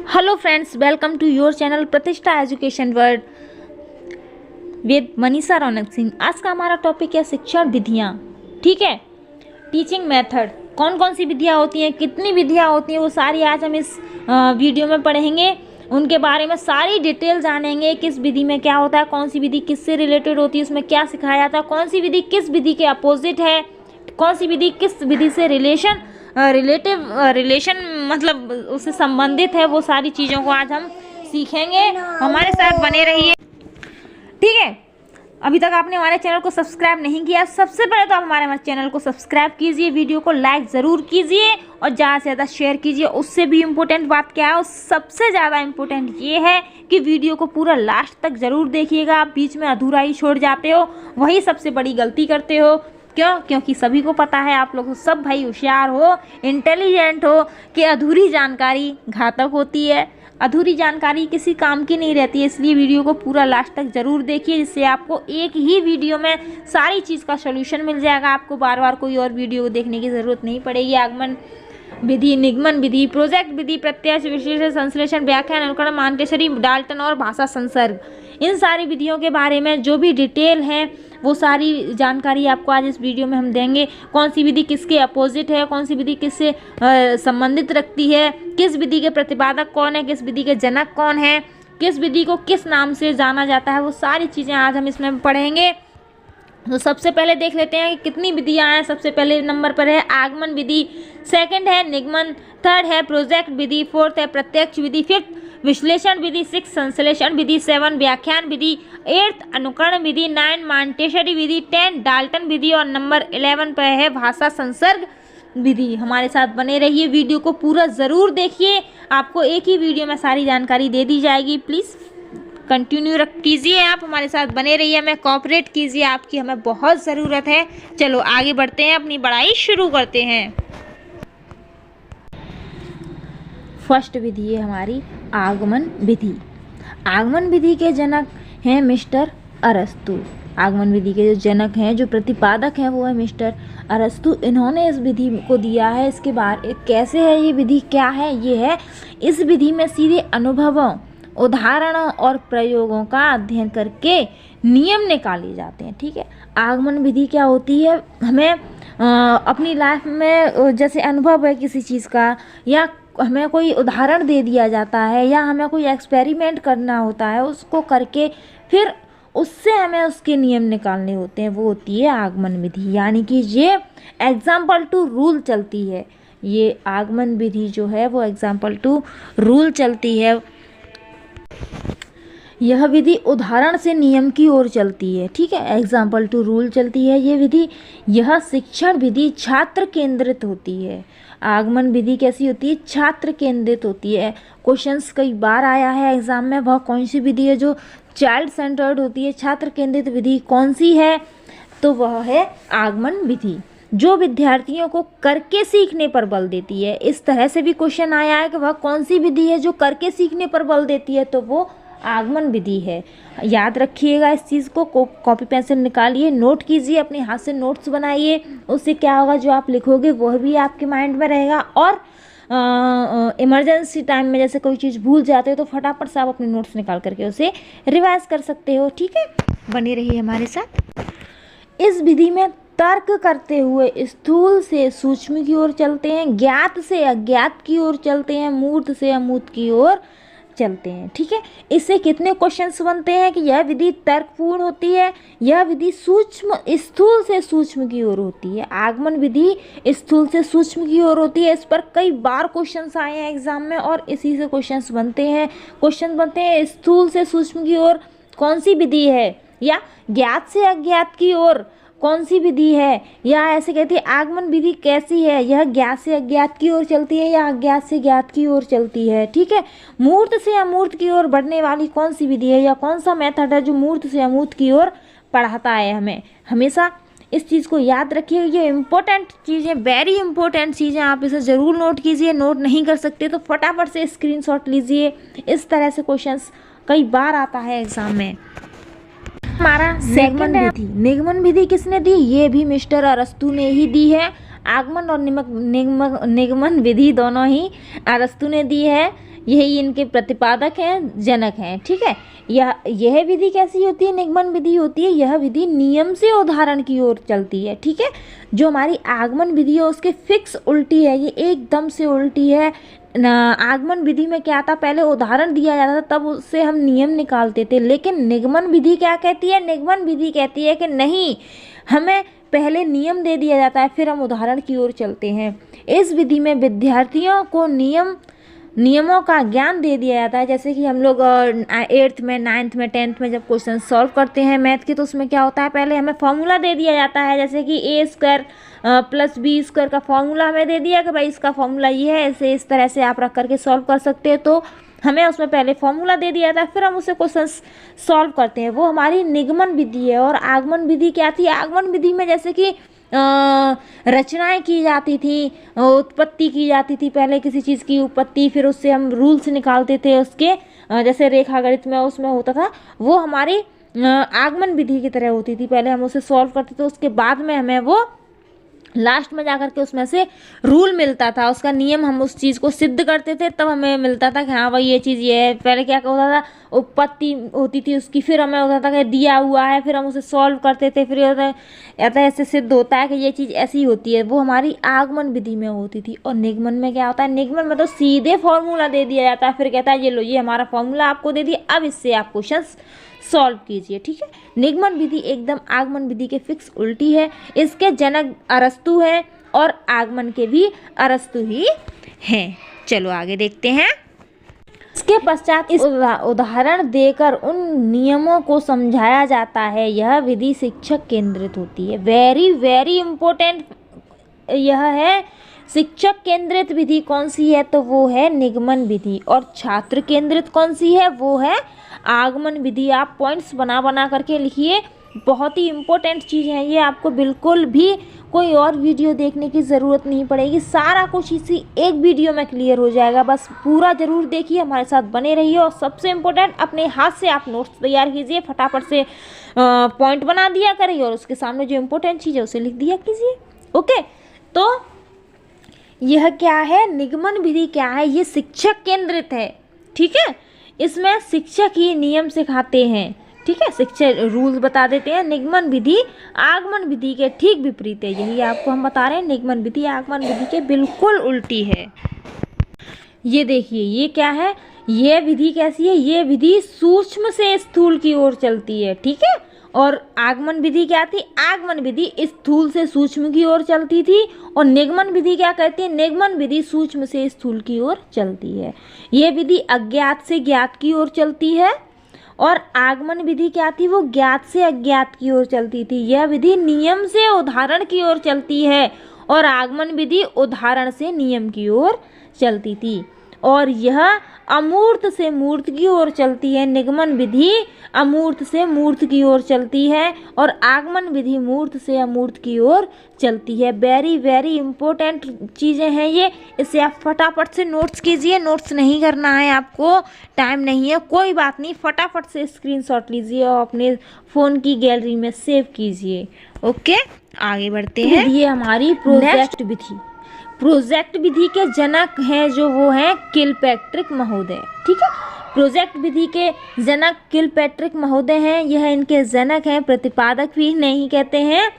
Hello friends, welcome to your channel Pratishtha education world with Manisha Raunak Singh. आज का हमारा टॉपिक है शिक्षण विधियाँ। ठीक है, टीचिंग मेथड, कौन कौन सी विधियाँ होती हैं, कितनी विधियाँ होती हैं, वो सारी आज हम इस वीडियो में पढ़ेंगे। उनके बारे में सारी डिटेल जानेंगे, किस विधि में क्या होता है, कौन सी विधि किससे रिलेटेड होती है, उसमें क्या सिखाया जाता है, कौन सी विधि किस विधि के अपोजिट है, कौन सी विधि किस विधि से रिलेशन मतलब उससे संबंधित है, वो सारी चीज़ों को आज हम सीखेंगे। हमारे साथ बने रहिए। ठीक है, अभी तक आपने हमारे चैनल को सब्सक्राइब नहीं किया, सबसे पहले तो आप हमारे चैनल को सब्सक्राइब कीजिए, वीडियो को लाइक ज़रूर कीजिए और ज़्यादा से ज़्यादा शेयर कीजिए। उससे भी इम्पोर्टेंट बात क्या है, सबसे ज़्यादा इम्पोर्टेंट ये है कि वीडियो को पूरा लास्ट तक ज़रूर देखिएगा। आप बीच में अधूरा ही छोड़ जाते हो, वही सबसे बड़ी गलती करते हो। क्यों? क्योंकि सभी को पता है, आप लोग सब भाई होशियार हो, इंटेलिजेंट हो कि अधूरी जानकारी घातक होती है, अधूरी जानकारी किसी काम की नहीं रहती है। इसलिए वीडियो को पूरा लास्ट तक ज़रूर देखिए, जिससे आपको एक ही वीडियो में सारी चीज़ का सॉल्यूशन मिल जाएगा। आपको बार बार कोई और वीडियो देखने की ज़रूरत नहीं पड़ेगी। आगमन विधि, निगमन विधि, प्रोजेक्ट विधि, प्रत्यक्ष, विश्लेषण, संश्लेषण, व्याख्यान, अनुकरण, मॉन्टेसरी, डाल्टन और भाषा संसर्ग, इन सारी विधियों के बारे में जो भी डिटेल है वो सारी जानकारी आपको आज इस वीडियो में हम देंगे। कौन सी विधि किसके अपोजिट है, कौन सी विधि किससे संबंधित रखती है, किस विधि के प्रतिपादक कौन है, किस विधि के जनक कौन है, किस विधि को किस नाम से जाना जाता है, वो सारी चीज़ें आज हम इसमें पढ़ेंगे। तो सबसे पहले देख लेते हैं कि कितनी विधियाँ हैं। सबसे पहले नंबर पर है आगमन विधि, सेकंड है निगमन, थर्ड है प्रोजेक्ट विधि, फोर्थ है प्रत्यक्ष विधि, फिफ्थ विश्लेषण विधि, सिक्स संश्लेषण विधि, सेवन व्याख्यान विधि, एट्थ अनुकरण विधि, नाइन मॉन्टेसरी विधि, 10 डाल्टन विधि और नंबर 11 पर है भाषा संसर्ग विधि। हमारे साथ बने रहिए, वीडियो को पूरा ज़रूर देखिए, आपको एक ही वीडियो में सारी जानकारी दे दी जाएगी। प्लीज़ कंटिन्यू कीजिए, आप हमारे साथ बने रहिए, हमें कोऑपरेट कीजिए, आपकी हमें बहुत ज़रूरत है। चलो आगे बढ़ते हैं, अपनी पढ़ाई शुरू करते हैं। फर्स्ट विधि है हमारी आगमन विधि। आगमन विधि के जनक हैं मिस्टर अरस्तु। आगमन विधि के जो जनक हैं, जो प्रतिपादक हैं, वो है मिस्टर अरस्तु। इन्होंने इस विधि को दिया है। इसके बारे कैसे है ये विधि, क्या है, ये है इस विधि में सीधे अनुभवों, उदाहरणों और प्रयोगों का अध्ययन करके नियम निकाले जाते हैं। ठीक है, आगमन विधि क्या होती है, हमें अपनी लाइफ में जैसे अनुभव है किसी चीज़ का, या हमें कोई उदाहरण दे दिया जाता है, या हमें कोई एक्सपेरिमेंट करना होता है, उसको करके फिर उससे हमें उसके नियम निकालने होते हैं, वो होती है आगमन विधि। यानी कि ये एग्जाम्पल टू रूल चलती है। ये आगमन विधि जो है वो एग्जाम्पल टू रूल चलती है। यह विधि उदाहरण से नियम की ओर चलती है। ठीक है, एग्जाम्पल टू रूल चलती है ये विधि। यह शिक्षण विधि छात्र केंद्रित होती है। आगमन विधि कैसी होती है, छात्र केंद्रित होती है। क्वेश्चंस कई बार आया है एग्जाम में, वह कौन सी विधि है जो चाइल्ड सेंटर्ड होती है, छात्र केंद्रित विधि कौन सी है, तो वह है आगमन विधि, जो विद्यार्थियों को करके सीखने पर बल देती है। इस तरह से भी क्वेश्चन आया है कि वह कौन सी विधि है जो करके सीखने पर बल देती है, तो वो आगमन विधि है। याद रखिएगा इस चीज़ को, कॉपी पेंसिल निकालिए, नोट कीजिए, अपने हाथ से नोट्स बनाइए। उससे क्या होगा, जो आप लिखोगे वह भी आपके माइंड में रहेगा। और इमरजेंसी टाइम में जैसे कोई चीज़ भूल जाते हो तो फटाफट से आप अपने नोट्स निकाल करके उसे रिवाइज कर सकते हो। ठीक है, बने रहिए हमारे साथ। इस विधि में तर्क करते हुए स्थूल से सूक्ष्म की ओर चलते हैं, ज्ञात से अज्ञात की ओर चलते हैं, मूर्त से अमूर्त की ओर चलते हैं। ठीक है, इससे कितने क्वेश्चंस बनते हैं कि यह विधि तर्कपूर्ण होती है, यह विधि स्थूल से सूक्ष्म की ओर होती है। आगमन विधि स्थूल से सूक्ष्म की ओर होती है। इस पर कई बार क्वेश्चंस आए हैं एग्जाम में और इसी से क्वेश्चंस बनते हैं। स्थूल से सूक्ष्म की ओर कौन सी विधि है, या ज्ञात से अज्ञात की ओर कौन सी विधि है, या ऐसे कहती है आगमन विधि कैसी है, यह ज्ञात से अज्ञात की ओर चलती है या अज्ञात से ज्ञात की ओर चलती है। ठीक है, मूर्त से अमूर्त की ओर बढ़ने वाली कौन सी विधि है, या कौन सा मेथड है जो मूर्त से अमूर्त की ओर पढ़ाता है हमें। हमेशा इस चीज़ को याद रखिए, ये इम्पोर्टेंट चीज़ें, वेरी इंपॉर्टेंट चीज़ें, आप इसे ज़रूर नोट कीजिए। नोट नहीं कर सकते तो फटाफट से स्क्रीनशॉट लीजिए। इस तरह से क्वेश्चंस कई बार आता है एग्जाम में। हमारा निगमन विधि, निगमन विधि किसने दी? ये भी मिस्टर अरस्तु ने ही दी है। आगमन और निगमन विधि दोनों ही अरस्तु ने दी है। यही इनके प्रतिपादक हैं, जनक हैं। ठीक है, यह विधि कैसी होती है? निगमन विधि होती है। यह विधि नियम से उदाहरण की ओर चलती है। ठीक है, जो हमारी आगमन विधि है उसके फिक्स उल्टी है, ये एकदम से उल्टी है। आगमन विधि में क्या था, पहले उदाहरण दिया जाता था तब उससे हम नियम निकालते थे, लेकिन निगमन विधि क्या कहती है? निगमन विधि कहती है कि नहीं, हमें पहले नियम दे दिया जाता है फिर हम उदाहरण की ओर चलते हैं। इस विधि में विद्यार्थियों को नियमों का ज्ञान दे दिया जाता है। जैसे कि हम लोग 8th में, 9th में, 10th में जब क्वेश्चन सॉल्व करते हैं मैथ के, तो उसमें क्या होता है, पहले हमें फॉर्मूला दे दिया जाता है। जैसे कि a² + b² का फॉर्मूला हमें दे दिया कि भाई इसका फॉर्मूला ये है, ऐसे इस तरह से आप रख करके सॉल्व कर सकते हैं। तो हमें उसमें पहले फॉर्मूला दे दिया जाता है, फिर हम उससे क्वेश्चन सॉल्व करते हैं। वो हमारी निगमन विधि है। और आगमन विधि क्या थी? आगमन विधि में जैसे कि रचनाएं की जाती थी, उत्पत्ति की जाती थी, पहले किसी चीज़ की उत्पत्ति, फिर उससे हम रूल्स निकालते थे उसके, जैसे रेखागणित में उसमें होता था, वो हमारी आगमन विधि की तरह होती थी। पहले हम उसे सॉल्व करते थे, उसके बाद में हमें वो लास्ट में जाकर के उसमें से रूल मिलता था, उसका नियम, हम उस चीज़ को सिद्ध करते थे तब हमें मिलता था कि हाँ भाई ये चीज़ ये है। पहले क्या होता था, उत्पत्ति होती थी उसकी, फिर हमें होता था कि दिया हुआ है, फिर हम उसे सॉल्व करते थे, फिर ऐसे सिद्ध होता है कि ये चीज़ ऐसी होती है। वो हमारी आगमन विधि में होती थी। और निगमन में क्या होता है? निगमन में तो सीधे फॉर्मूला दे दिया जाता है, फिर कहता है ये लो, ये हमारा फॉर्मूला आपको दे दिया, अब इससे आप क्वेश्चन सॉल्व कीजिए। ठीक है, निगमन विधि एकदम आगमन विधि के फिक्स उल्टी है। इसके जनक अरस्तु है और आगमन के भी अरस्तु ही हैं। चलो आगे देखते हैं। इसके पश्चात इस उदाहरण देकर उन नियमों को समझाया जाता है। यह विधि शिक्षक केंद्रित होती है। वेरी वेरी इम्पोर्टेंट यह है। शिक्षक केंद्रित विधि कौन सी है? तो वो है निगमन विधि। और छात्र केंद्रित कौन सी है? वो है आगमन विधि। आप पॉइंट्स बना करके लिखिए, बहुत ही इम्पोर्टेंट चीज़ है ये। आपको बिल्कुल भी कोई और वीडियो देखने की ज़रूरत नहीं पड़ेगी, सारा कुछ इसी एक वीडियो में क्लियर हो जाएगा। बस पूरा ज़रूर देखिए, हमारे साथ बने रहिए। और सबसे इम्पोर्टेंट, अपने हाथ से आप नोट्स तैयार कीजिए, फटाफट से पॉइंट बना दिया करिए और उसके सामने जो इम्पोर्टेंट चीज़ है उसे लिख दिया कीजिए। ओके, तो यह क्या है? निगमन विधि क्या है? ये शिक्षक केंद्रित है। ठीक है, इसमें शिक्षक ही नियम सिखाते हैं। ठीक है, शिक्षक रूल्स बता देते हैं। निगमन विधि आगमन विधि के ठीक विपरीत है। यही आपको हम बता रहे हैं, निगमन विधि आगमन विधि के बिल्कुल उल्टी है। ये देखिए, ये क्या है? ये विधि कैसी है? ये विधि सूक्ष्म से स्थूल की ओर चलती है। ठीक है, और आगमन विधि क्या थी? आगमन विधि स्थूल से सूक्ष्म की ओर चलती थी। और निगमन विधि क्या कहती है? निगमन विधि सूक्ष्म से स्थूल की ओर चलती है। ये विधि अज्ञात से ज्ञात की ओर चलती है। और आगमन विधि क्या थी? वो ज्ञात से अज्ञात की ओर चलती थी। यह विधि नियम से उदाहरण की ओर चलती है और आगमन विधि उदाहरण से नियम की ओर चलती थी। और यह अमूर्त से मूर्त की ओर चलती है। निगमन विधि अमूर्त से मूर्त की ओर चलती है और आगमन विधि मूर्त से अमूर्त की ओर चलती है। वेरी वेरी इंपॉर्टेंट चीज़ें हैं ये, इसे आप फटाफट से नोट्स कीजिए। नोट्स नहीं करना है आपको, टाइम नहीं है, कोई बात नहीं, फटाफट से स्क्रीनशॉट लीजिए और अपने फ़ोन की गैलरी में सेव कीजिए। ओके, आगे बढ़ते हैं। ये हमारी प्रोजेक्ट विधि। प्रोजेक्ट विधि के जनक हैं जो वो हैं किलपैट्रिक महोदय। ठीक है, प्रोजेक्ट विधि के जनक किलपैट्रिक महोदय हैं। यह इनके जनक हैं, प्रतिपादक भी नहीं कहते हैं।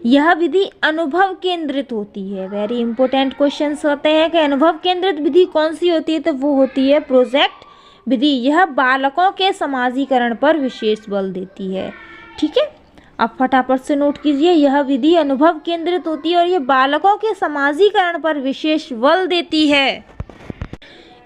यह विधि अनुभव केंद्रित होती है। वेरी इंपॉर्टेंट क्वेश्चंस होते हैं कि अनुभव केंद्रित विधि कौन सी होती है? तो वो होती है प्रोजेक्ट विधि। यह बालकों के समाजीकरण पर विशेष बल देती है। ठीक है, अब फटाफट से नोट कीजिए, यह विधि अनुभव केंद्रित होती है और ये बालकों के समाजीकरण पर विशेष बल देती है।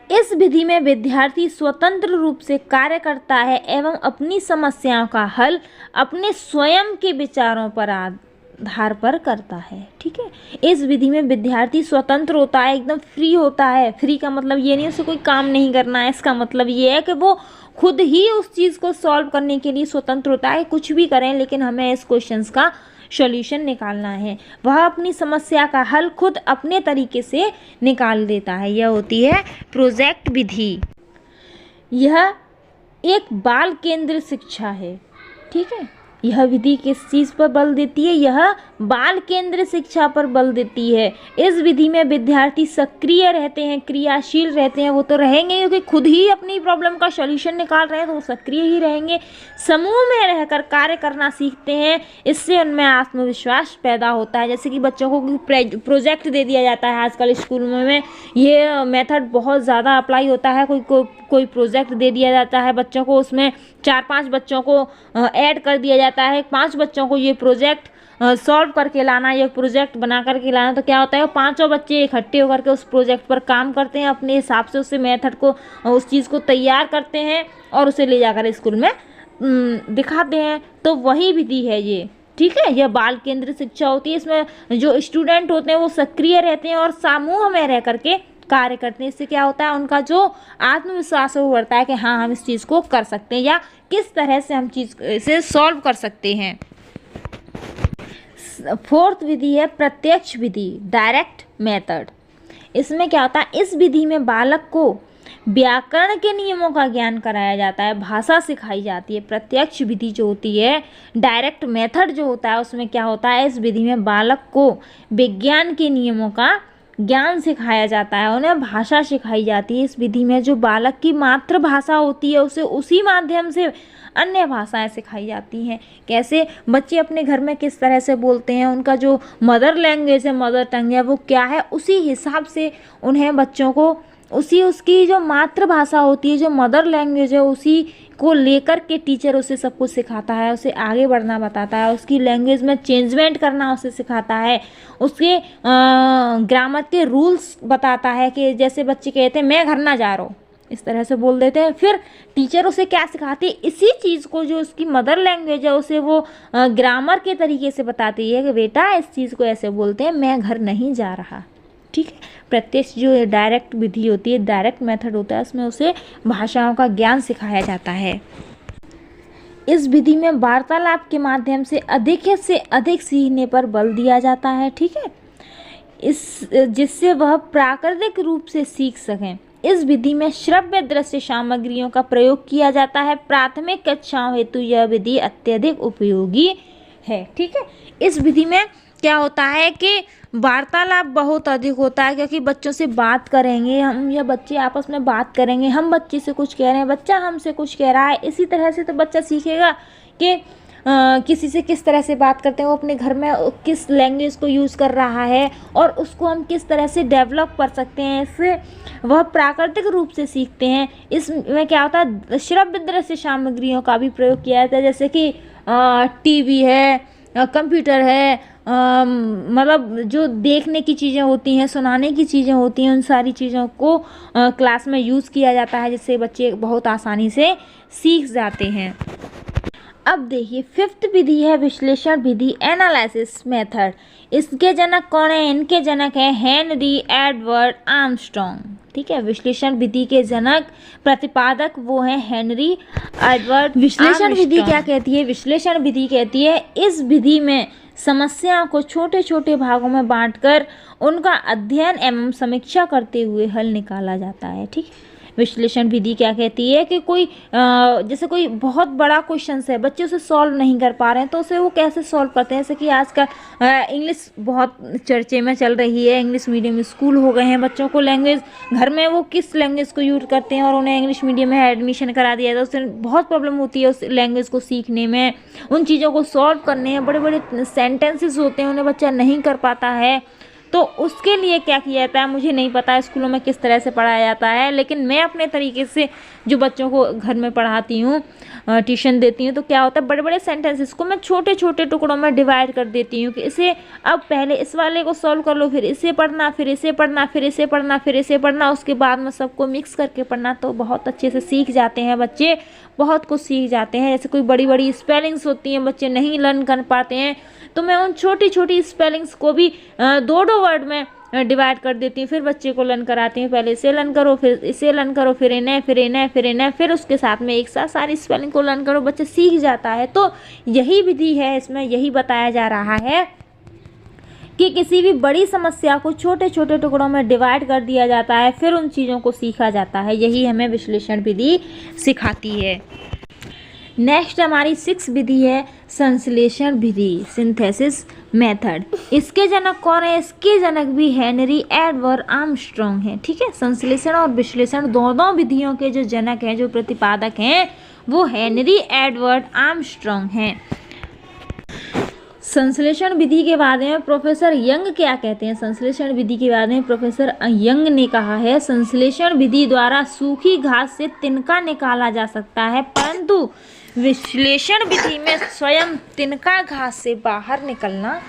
इस विधि में विद्यार्थी स्वतंत्र रूप से कार्य करता है एवं अपनी समस्याओं का हल अपने स्वयं के विचारों पर आधार पर करता है। ठीक है, इस विधि में विद्यार्थी स्वतंत्र होता है, एकदम फ्री होता है। फ्री का मतलब ये नहीं उसे कोई काम नहीं करना है, इसका मतलब ये है कि वो खुद ही उस चीज़ को सॉल्व करने के लिए स्वतंत्र होता है। कुछ भी करें, लेकिन हमें इस क्वेश्चंस का सॉल्यूशन निकालना है, वह अपनी समस्या का हल खुद अपने तरीके से निकाल देता है। यह होती है प्रोजेक्ट विधि। यह एक बाल केंद्रित शिक्षा है, ठीक है। यह विधि किस चीज़ पर बल देती है? यह बाल केंद्रित शिक्षा पर बल देती है। इस विधि में विद्यार्थी सक्रिय रहते हैं, क्रियाशील रहते हैं। वो तो रहेंगे क्योंकि खुद ही अपनी प्रॉब्लम का सॉल्यूशन निकाल रहे हैं, तो वो सक्रिय ही रहेंगे। समूह में रहकर कार्य करना सीखते हैं, इससे उनमें आत्मविश्वास पैदा होता है। जैसे कि बच्चों को प्रोजेक्ट दे दिया जाता है आजकल स्कूलों में, ये मेथड बहुत ज़्यादा अप्लाई होता है। कोई प्रोजेक्ट दे दिया जाता है बच्चों को, उसमें 4-5 बच्चों को ऐड कर दिया जाता है, 5 बच्चों को ये प्रोजेक्ट सॉल्व करके लाना, ये प्रोजेक्ट बना करके लाना। तो क्या होता है, 5 बच्चे इकट्ठे होकर के उस प्रोजेक्ट पर काम करते हैं, अपने हिसाब से उस मेथड को, उस चीज़ को तैयार करते हैं और उसे ले जाकर स्कूल में दिखाते हैं। तो वही विधि है ये, ठीक है। यह बाल केंद्रित शिक्षा होती है। इसमें जो स्टूडेंट होते हैं वो सक्रिय रहते हैं और समूह में रह करके कार्य करते हैं। इससे क्या होता है, उनका जो आत्मविश्वास है वो बढ़ता है कि हाँ, हम इस चीज़ को कर सकते हैं या किस तरह से हम चीज़ इसे सॉल्व कर सकते हैं। 4th विधि है प्रत्यक्ष विधि, डायरेक्ट मेथड। इसमें क्या होता है, इस विधि में बालक को व्याकरण के नियमों का ज्ञान कराया जाता है, भाषा सिखाई जाती है। प्रत्यक्ष विधि जो होती है, डायरेक्ट मेथड जो होता है, उसमें क्या होता है, इस विधि में बालक को विज्ञान के नियमों का ज्ञान सिखाया जाता है, उन्हें भाषा सिखाई जाती है। इस विधि में जो बालक की मातृभाषा होती है उसे उसी माध्यम से अन्य भाषाएं सिखाई जाती हैं। कैसे बच्चे अपने घर में किस तरह से बोलते हैं, उनका जो मदर लैंग्वेज है, मदर टंग है, वो क्या है, उसी हिसाब से उन्हें बच्चों को उसकी जो मातृभाषा होती है, जो मदर लैंग्वेज है, उसी को लेकर के टीचर उसे सब कुछ सिखाता है, उसे आगे बढ़ना बताता है, उसकी लैंग्वेज में चेंजमेंट करना उसे सिखाता है, उसके ग्रामर के रूल्स बताता है। कि जैसे बच्चे कहते हैं मैं घर ना जा रहा हूँ, इस तरह से बोल देते हैं, फिर टीचर उसे क्या सिखाती है, इसी चीज़ को जो उसकी मदर लैंग्वेज है उसे वो ग्रामर के तरीके से बताती है कि बेटा इस चीज़ को ऐसे बोलते हैं, मैं घर नहीं जा रहा, ठीक है। प्रत्यक्ष जो डायरेक्ट विधि होती है, डायरेक्ट मेथड होता है, उसमें उसे भाषाओं का ज्ञान सिखाया जाता है। इस विधि में वार्तालाप के माध्यम से अधिक सीखने पर बल दिया जाता है, ठीक है, जिससे वह प्राकृतिक रूप से सीख सकें। इस विधि में श्रव्य दृश्य सामग्रियों का प्रयोग किया जाता है। प्राथमिक कक्षाओं हेतु यह विधि अत्यधिक उपयोगी है, ठीक है। इस विधि में क्या होता है कि वार्तालाप बहुत अधिक होता है, क्योंकि बच्चों से बात करेंगे हम, या बच्चे आपस में बात करेंगे, हम बच्चे से कुछ कह रहे हैं, बच्चा हमसे कुछ कह रहा है, इसी तरह से तो बच्चा सीखेगा कि किसी से किस तरह से बात करते हैं, वो अपने घर में किस लैंग्वेज को यूज़ कर रहा है और उसको हम किस तरह से डेवलप कर सकते हैं, इससे वह प्राकृतिक रूप से सीखते हैं। इसमें क्या होता है, श्रव्य दृश्य सामग्रियों का भी प्रयोग किया जाता है, जैसे कि टीवी है, कंप्यूटर है, मतलब जो देखने की चीज़ें होती हैं, सुनाने की चीज़ें होती हैं, उन सारी चीज़ों को क्लास में यूज़ किया जाता है, जिससे बच्चे बहुत आसानी से सीख जाते हैं। अब देखिए 5th विधि है विश्लेषण विधि, एनालिसिस मेथड। इसके जनक कौन है, इनके जनक है हेनरी एडवर्ड आर्मस्ट्रॉन्ग, ठीक है। विश्लेषण विधि के जनक प्रतिपादक वो हैं हेनरी एडवर्ड। विश्लेषण विधि क्या कहती है, विश्लेषण विधि कहती है इस विधि में समस्याओं को छोटे छोटे भागों में बांटकर उनका अध्ययन एवं समीक्षा करते हुए हल निकाला जाता है, ठीक है। विश्लेषण विधि क्या कहती है कि कोई जैसे कोई बहुत बड़ा क्वेश्चन है, बच्चे उसे सॉल्व नहीं कर पा रहे हैं, तो उसे वो कैसे सॉल्व करते हैं। जैसे कि आजकल इंग्लिश बहुत चर्चे में चल रही है, इंग्लिश मीडियम स्कूल हो गए हैं, बच्चों को लैंग्वेज घर में वो किस लैंग्वेज को यूज़ करते हैं और उन्हें इंग्लिश मीडियम में एडमिशन करा दिया तो उससे बहुत प्रॉब्लम होती है उस लैंग्वेज को सीखने में, उन चीज़ों को सॉल्व करने में। बड़े बड़े सेंटेंसेस होते हैं, उन्हें बच्चा नहीं कर पाता है, तो उसके लिए क्या किया जाता है मुझे नहीं पता स्कूलों में किस तरह से पढ़ाया जाता है, लेकिन मैं अपने तरीके से जो बच्चों को घर में पढ़ाती हूँ, ट्यूशन देती हूँ, तो क्या होता है बड़े बड़े सेंटेंसेस को मैं छोटे छोटे टुकड़ों में डिवाइड कर देती हूँ कि इसे अब पहले इस वाले को सॉल्व कर लो, फिर इसे पढ़ना, फिर इसे पढ़ना, फिर इसे पढ़ना, फिर इसे पढ़ना, उसके बाद में सबको मिक्स करके पढ़ना। तो बहुत अच्छे से सीख जाते हैं बच्चे, बहुत कुछ सीख जाते हैं। जैसे कोई बड़ी बड़ी स्पेलिंग्स होती हैं, बच्चे नहीं लर्न कर पाते हैं, तो मैं उन छोटी छोटी स्पेलिंग्स को भी 2-2 वर्ड में डिवाइड कर देती हैं, फिर बच्चे को लर्न कराती हैं, पहले इसे लर्न करो, फिर इसे लर्न करो, फिर इन्हें, फिर इन्हें, फिर इन्हें, फिर उसके साथ में एक साथ सारी स्पेलिंग को लर्न करो, बच्चा सीख जाता है। तो यही विधि है, इसमें यही बताया जा रहा है कि किसी भी बड़ी समस्या को छोटे छोटे टुकड़ों में डिवाइड कर दिया जाता है, फिर उन चीज़ों को सीखा जाता है। यही हमें विश्लेषण विधि सिखाती है। नेक्स्ट हमारी 6 विधि है संश्लेषण विधि, सिंथेसिस मेथड। इसके जनक कौन है? इसके जनक भी हेनरी एडवर्ड आर्मस्ट्रॉन्ग है। ठीक है, संश्लेषण और विश्लेषण दोनों विधियों के जो जनक हैं, जो प्रतिपादक हैं, वो हेनरी एडवर्ड आर्मस्ट्रॉन्ग हैं। संश्लेषण विधि के बारे में प्रोफेसर यंग क्या कहते हैं? संश्लेषण विधि के बारे में प्रोफेसर यंग ने कहा है, संश्लेषण विधि द्वारा सूखी घास से तिनका निकाला जा सकता है, परंतु विश्लेषण विधि में स्वयं तिनका घास से बाहर निकलना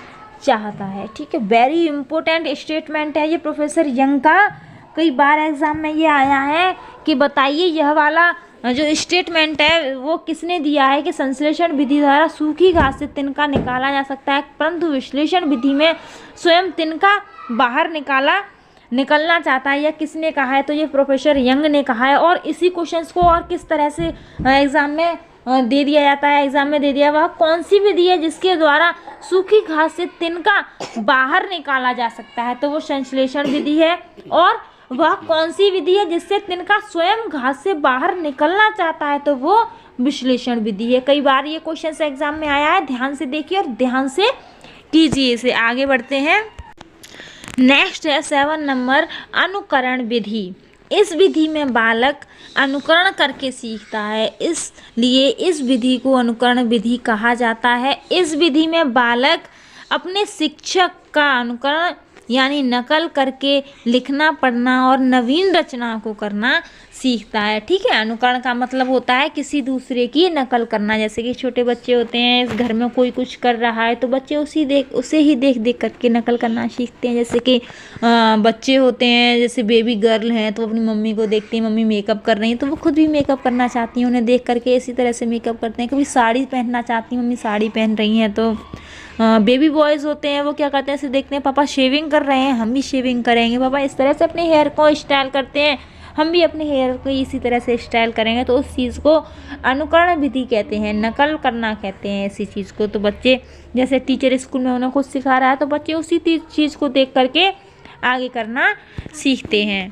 चाहता है। ठीक है, वेरी इंपॉर्टेंट स्टेटमेंट है ये प्रोफेसर यंग का। कई बार एग्जाम में ये आया है कि बताइए यह वाला जो स्टेटमेंट है वो किसने दिया है कि संश्लेषण विधि द्वारा सूखी घास से तिनका निकाला जा सकता है, परंतु विश्लेषण विधि में स्वयं तिनका बाहर निकलना चाहता है, या किसने कहा है? तो ये प्रोफेसर यंग ने कहा है। और इसी क्वेश्चंस को और किस तरह से एग्जाम में दे दिया जाता है, एग्जाम में दे दिया, वह कौन सी विधि है जिसके द्वारा सूखी घास से तिनका बाहर निकाला जा सकता है? तो वो संश्लेषण विधि है। और वह कौन सी विधि है जिससे तिनका स्वयं घास से बाहर निकलना चाहता है? तो वो विश्लेषण विधि है। कई बार ये क्वेश्चन एग्जाम में आया है, ध्यान से देखिए और ध्यान से कीजिए इसे। आगे बढ़ते हैं। नेक्स्ट है 7 नंबर अनुकरण विधि। इस विधि में बालक अनुकरण करके सीखता है, इसलिए इस विधि को अनुकरण विधि कहा जाता है। इस विधि में बालक अपने शिक्षक का अनुकरण यानी नकल करके लिखना, पढ़ना और नवीन रचना को करना सीखता है। ठीक है, अनुकरण का मतलब होता है किसी दूसरे की नकल करना। जैसे कि छोटे बच्चे होते हैं, इस घर में कोई कुछ कर रहा है तो बच्चे उसे ही देख देख करके नकल करना सीखते हैं। जैसे कि बच्चे होते हैं, जैसे बेबी गर्ल हैं तो अपनी मम्मी को देखते हैं, मम्मी मेकअप कर रही हैं तो वो खुद भी मेकअप करना चाहती हैं, उन्हें देख करके इसी तरह से मेकअप करते हैं। कभी साड़ी पहनना चाहती हैं, मम्मी साड़ी पहन रही हैं तो बेबी बॉयज़ होते हैं, वो क्या करते हैं, ऐसे देखते हैं पापा शेविंग कर रहे हैं, हम भी शेविंग करेंगे, पापा इस तरह से अपने हेयर को स्टाइल करते हैं, हम भी अपने हेयर को इसी तरह से स्टाइल करेंगे। तो उस चीज़ को अनुकरण विधि कहते हैं, नकल करना कहते हैं इसी चीज़ को। तो बच्चे जैसे टीचर स्कूल में उन्हें खुद सिखा रहा है तो बच्चे उसी चीज़ को देख करके आगे करना सीखते हैं।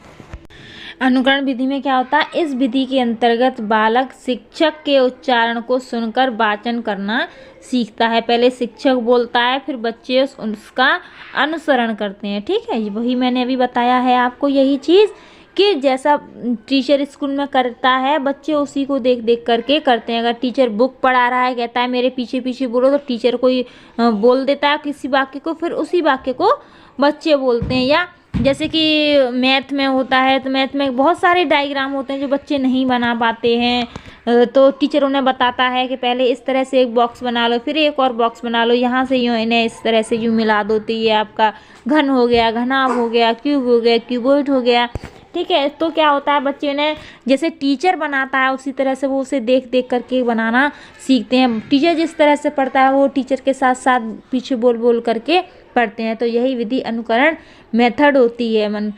अनुकरण विधि में क्या होता है? इस विधि के अंतर्गत बालक शिक्षक के उच्चारण को सुनकर वाचन करना सीखता है। पहले शिक्षक बोलता है, फिर बच्चे उसका अनुसरण करते हैं। ठीक है, वही मैंने अभी बताया है आपको, यही चीज़ कि जैसा टीचर स्कूल में करता है बच्चे उसी को देख देख करके करते हैं। अगर टीचर बुक पढ़ा रहा है, कहता है मेरे पीछे पीछे बोलो, तो टीचर कोई बोल देता है किसी वाक्य को, फिर उसी वाक्य को बच्चे बोलते हैं। या जैसे कि मैथ में होता है तो मैथ में बहुत सारे डायग्राम होते हैं जो बच्चे नहीं बना पाते हैं, तो टीचर उन्हें बताता है कि पहले इस तरह से एक बॉक्स बना लो, फिर एक और बॉक्स बना लो, यहाँ से यूँ इन्हें इस तरह से यूँ मिला दो तो ये आपका घन हो गया, घनाभ हो गया, क्यूब हो गया, क्यूबॉइड हो गया। ठीक है, तो क्या होता है बच्चे ने जैसे टीचर बनाता है उसी तरह से वो उसे देख देख करके बनाना सीखते हैं। टीचर जिस तरह से पढ़ता है वो टीचर के साथ साथ पीछे बोल बोल करके पढ़ते हैं। तो यही विधि अनुकरण मेथड होती है,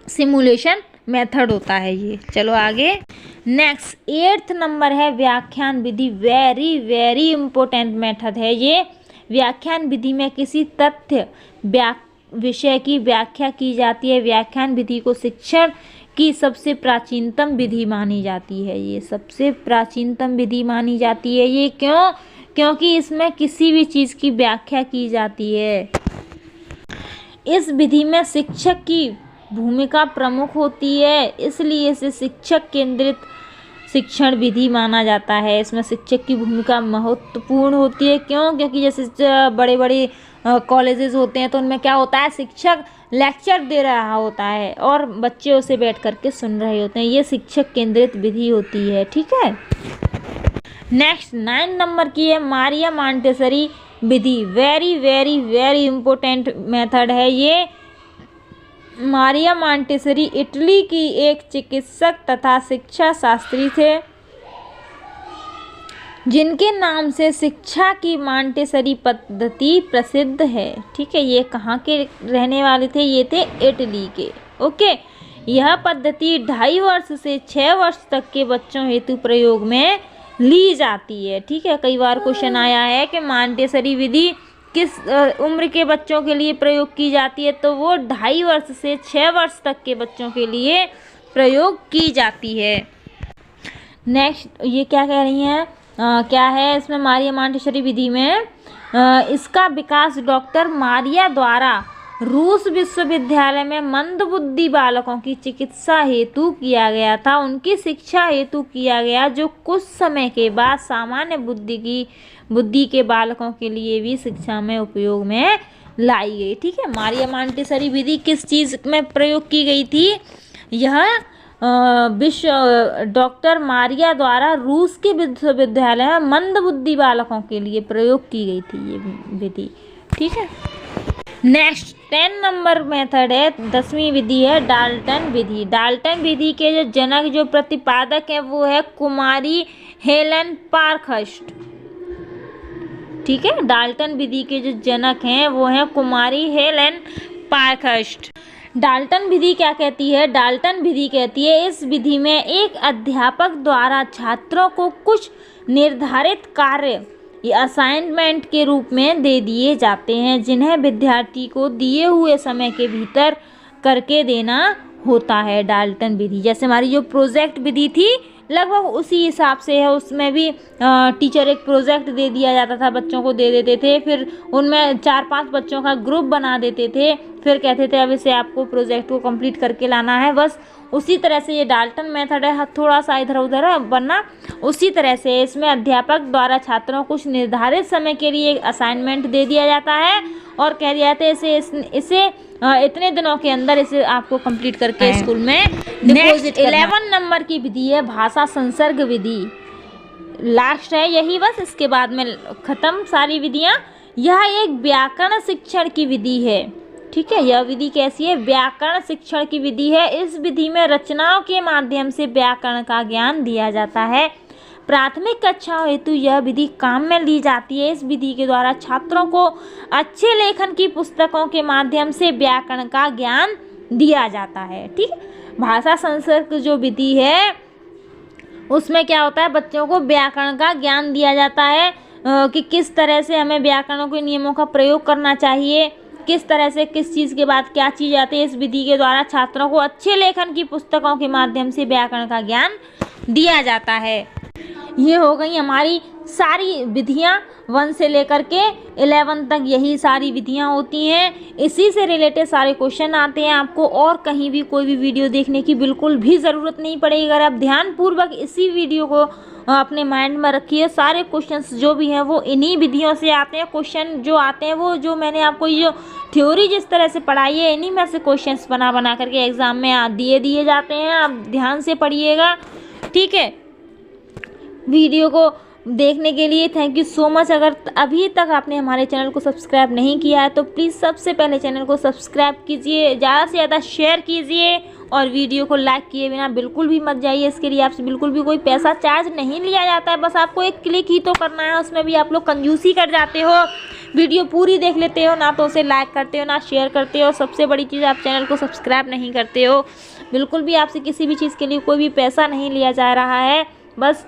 सिमुलेशन मेथड होता है ये। चलो आगे। नेक्स्ट 8th नंबर है व्याख्यान विधि। वेरी वेरी इम्पोर्टेंट मेथड है ये। व्याख्यान विधि में किसी तथ्य विषय की व्याख्या की जाती है। व्याख्यान विधि को शिक्षण की सबसे प्राचीनतम विधि मानी जाती है। ये सबसे प्राचीनतम विधि मानी जाती है। ये क्यों? क्योंकि इसमें किसी भी चीज़ की व्याख्या की जाती है। इस विधि में शिक्षक की भूमिका प्रमुख होती है, इसलिए इसे शिक्षक केंद्रित शिक्षण विधि माना जाता है। इसमें शिक्षक की भूमिका महत्वपूर्ण होती है। क्यों? क्योंकि जैसे बड़े बड़े कॉलेजेस होते हैं तो उनमें क्या होता है, शिक्षक लेक्चर दे रहा होता है और बच्चे उसे बैठ करके सुन रहे होते हैं। ये शिक्षक केंद्रित विधि होती है। ठीक है। नेक्स्ट 9 नंबर की है मारिया मॉन्टेसरी विधि। Very very very important method है ये। मारिया मॉन्टेसरी इटली की एक चिकित्सक तथा शिक्षा शास्त्री थे। जिनके नाम से शिक्षा की मॉन्टेसरी पद्धति प्रसिद्ध है। ठीक है, ये कहाँ के रहने वाले थे? ये थे इटली के। ओके, यह पद्धति 2.5 वर्ष से 6 वर्ष तक के बच्चों हेतु प्रयोग में ली जाती है। ठीक है, कई बार क्वेश्चन आया है कि मॉन्टेसरी विधि किस उम्र के बच्चों के लिए प्रयोग की जाती है, तो वो 2.5 वर्ष से 6 वर्ष तक के बच्चों के लिए प्रयोग की जाती है। नेक्स्ट, ये क्या कह रही हैं? क्या है इसमें? मारिया मॉन्टेसरी विधि में इसका विकास डॉक्टर मारिया द्वारा रूस विश्वविद्यालय में मंदबुद्धि बालकों की चिकित्सा हेतु किया गया था। उनकी शिक्षा हेतु किया गया, जो कुछ समय के बाद सामान्य बुद्धि के बालकों के लिए भी शिक्षा में उपयोग में लाई गई। ठीक है, मारिया मॉन्टेसरी विधि किस चीज़ में प्रयोग की गई थी? यह डॉक्टर मारिया द्वारा रूस के विश्वविद्यालय में मंदबुद्धि बालकों के लिए प्रयोग की गई थी ये विधि। ठीक है, नेक्स्ट 10 नंबर मेथड है, 10वीं विधि है डाल्टन विधि। डाल्टन विधि के जो जनक, जो प्रतिपादक है, वो है कुमारी हेलेन पार्कहर्स्ट। ठीक है, डाल्टन विधि के जो जनक हैं वो हैं कुमारी हेलेन पार्कहर्स्ट। डाल्टन विधि क्या कहती है? डाल्टन विधि कहती है इस विधि में एक अध्यापक द्वारा छात्रों को कुछ निर्धारित कार्य या असाइनमेंट के रूप में दे दिए जाते हैं, जिन्हें विद्यार्थी को दिए हुए समय के भीतर करके देना होता है। डाल्टन विधि जैसे हमारी जो प्रोजेक्ट विधि थी, लगभग उसी हिसाब से है। उसमें भी टीचर एक प्रोजेक्ट दे दिया जाता था, बच्चों को दे देते थे, फिर उनमें 4-5 बच्चों का ग्रुप बना देते थे, फिर कहते थे अब इसे आपको प्रोजेक्ट को कंप्लीट करके लाना है। बस उसी तरह से ये डाल्टन मेथड है, थोड़ा सा इधर उधर है वरना उसी तरह से इसमें अध्यापक द्वारा छात्रों को कुछ निर्धारित समय के लिए एक असाइनमेंट दे दिया जाता है और कह दिया जाता है इसे इतने दिनों के अंदर इसे आपको कंप्लीट करके स्कूल में डिपॉजिट करना। 11 नंबर की विधि है भाषा संसर्ग विधि, लास्ट है यही, बस इसके बाद में खत्म सारी विधियाँ। यह एक व्याकरण शिक्षण की विधि है। ठीक है, यह विधि कैसी है? व्याकरण शिक्षण की विधि है। इस विधि में रचनाओं के माध्यम से व्याकरण का ज्ञान दिया जाता है। प्राथमिक कक्षाओं हेतु यह विधि काम में ली जाती है। इस विधि के द्वारा छात्रों को अच्छे लेखन की पुस्तकों के माध्यम से व्याकरण का ज्ञान दिया जाता है। ठीक है, भाषा संसर्ग जो विधि है उसमें क्या होता है? बच्चों को व्याकरण का ज्ञान दिया जाता है कि किस तरह से हमें व्याकरणों के नियमों का प्रयोग करना चाहिए, किस तरह से किस चीज़ के बाद क्या चीज़ आती है। इस विधि के द्वारा छात्रों को अच्छे लेखन की पुस्तकों के माध्यम से व्याकरण का ज्ञान दिया जाता है। ये हो गई हमारी सारी विधियाँ, 1 से लेकर के 11 तक यही सारी विधियाँ होती हैं। इसी से रिलेटेड सारे क्वेश्चन आते हैं। आपको और कहीं भी कोई भी वीडियो देखने की बिल्कुल भी ज़रूरत नहीं पड़ेगी। अगर आप ध्यानपूर्वक इसी वीडियो को अपने माइंड में रखिए, सारे क्वेश्चंस जो भी हैं वो इन्हीं विधियों से आते हैं। क्वेश्चन जो आते हैं वो जो मैंने आपको जो थ्योरी जिस तरह से पढ़ाई है, इन्हीं में से क्वेश्चंस बना करके एग्ज़ाम में दिए जाते हैं। आप ध्यान से पढ़िएगा। ठीक है, वीडियो को देखने के लिए थैंक यू सो मच। अगर अभी तक आपने हमारे चैनल को सब्सक्राइब नहीं किया है तो प्लीज़ सबसे पहले चैनल को सब्सक्राइब कीजिए, ज़्यादा से ज़्यादा शेयर कीजिए और वीडियो को लाइक किए बिना बिल्कुल भी मत जाइए। इसके लिए आपसे बिल्कुल भी कोई पैसा चार्ज नहीं लिया जाता है, बस आपको एक क्लिक ही तो करना है। उसमें भी आप लोग कंजूसी कर जाते हो, वीडियो पूरी देख लेते हो, ना तो उसे लाइक करते हो ना शेयर करते हो। सबसे बड़ी चीज़, आप चैनल को सब्सक्राइब नहीं करते हो। बिल्कुल भी आपसे किसी भी चीज़ के लिए कोई भी पैसा नहीं लिया जा रहा है, बस